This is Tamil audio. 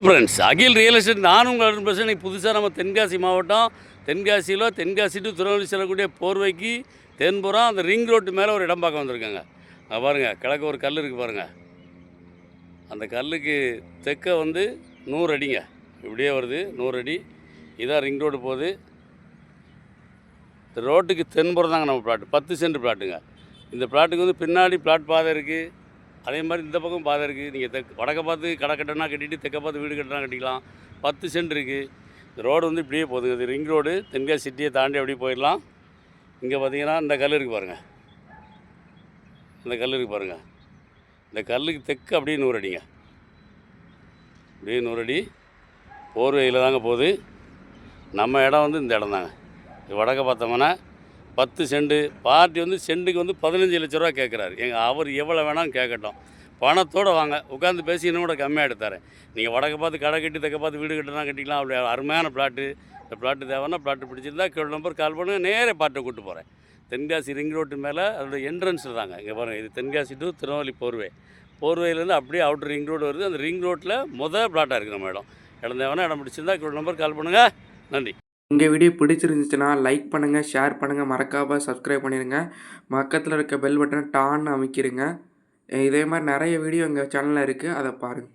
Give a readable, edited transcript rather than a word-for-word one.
ஃப்ரெண்ட்ஸ், அகில் ரியல் எஸ்டேட் நானும் உங்கள் அருண் பேசுகிறேன். இன்னைக்கு புதுசாக நம்ம தென்காசி மாவட்டம், தென்காசியில் தென்காசி டு திருநெல்வேலி செல்லக்கூடிய போர்வைக்கு தென்புறம் அந்த ரிங் ரோட்டு மேலே ஒரு இடம் பார்க்க வந்திருக்காங்க. பாருங்கள், கிழக்கு ஒரு கல் இருக்குது பாருங்கள். அந்த கல்லுக்கு தெற்க வந்து 100 அடிங்க, இப்படியே வருது 100 அடி. இதான் ரிங் ரோடு போகுது. இந்த ரோட்டுக்கு தென்புறம் தாங்க நம்ம பிளாட்டு, 10 சென்ட் பிளாட்டுங்க. இந்த பிளாட்டுக்கு வந்து பின்னாடி பிளாட் பாதை இருக்குது, அதே மாதிரி இந்த பக்கம் பாதை இருக்குது. நீங்கள் வடக்க பார்த்து கடை கட்டணா கட்டிட்டு தெற்க பார்த்து வீடு கட்டணா கட்டிக்கலாம். 10 சென்ட் இருக்குது. இந்த ரோடு வந்து இப்படியே போகுதுங்க. இது ரிங் ரோடு, தென்காசி சிட்டியை தாண்டி அப்படியே போயிடலாம். இங்கே பார்த்தீங்கன்னா இந்த கல் இருக்குது பாருங்கள், இந்த கல் இருக்குது பாருங்கள். இந்த கல்லுக்கு தெற்கு அப்படியே 100 அடிங்க, அப்படியே 100 அடி போர்வையில் தாங்க போகுது. நம்ம இடம் வந்து இந்த இடம் தாங்க. வடக்க பார்த்தோம்னா 10 சென்ட். பார்ட்டி வந்து சென்ட்டுக்கு வந்து 15 லட்ச ரூபா கேட்குறாரு. அவர் எவ்வளோ வேணாலும் கேட்கட்டும், பணத்தோடு வாங்க, உட்காந்து பேசி இன்னும் கூட கம்மியாக எடுத்தாரேன். நீங்கள் வடக்க பார்த்து கடை கட்டி தெற்க பார்த்து வீடு கட்டினா கட்டிக்கலாம். அப்படி அருமையான பிளாட்டு. இந்த பிளாட்டு தேவைன்னா பிளாட்டு பிடிச்சிருந்தா கீழே நம்பர் கால் பண்ணுங்கள், நேரே பாட்டை கூப்பிட்டு போகிறேன். தென்காசி ரிங் ரோட்டு மேலே அதோடய என்ட்ரன்ஸில் தாங்க. இங்கே பாருங்கள், இது தென்காசி டு திருநெல்வேலி போர்வே. போர்வையிலேருந்து அப்படியே அவுட்டர் ரிங் ரோடு வருது. அந்த ரிங் ரோட்டில் பிளாட்டாக இருக்குது நம்ம இடம். இடம் தேவைன்னா இடம் பிடிச்சிருந்தா கீழே நம்பர் கால் பண்ணுங்கள். நன்றி. உங்கள் வீடியோ பிடிச்சிருந்துச்சுன்னா லைக் பண்ணுங்கள், ஷேர் பண்ணுங்கள், மறக்காமல் சப்ஸ்கிரைப் பண்ணிடுங்க. பக்கத்தில் இருக்க பெல் பட்டனை டான்னு அமைக்கிடுங்க. இதே மாதிரி நிறைய வீடியோ எங்கள் சேனலில் இருக்குது, அதை பாருங்கள்.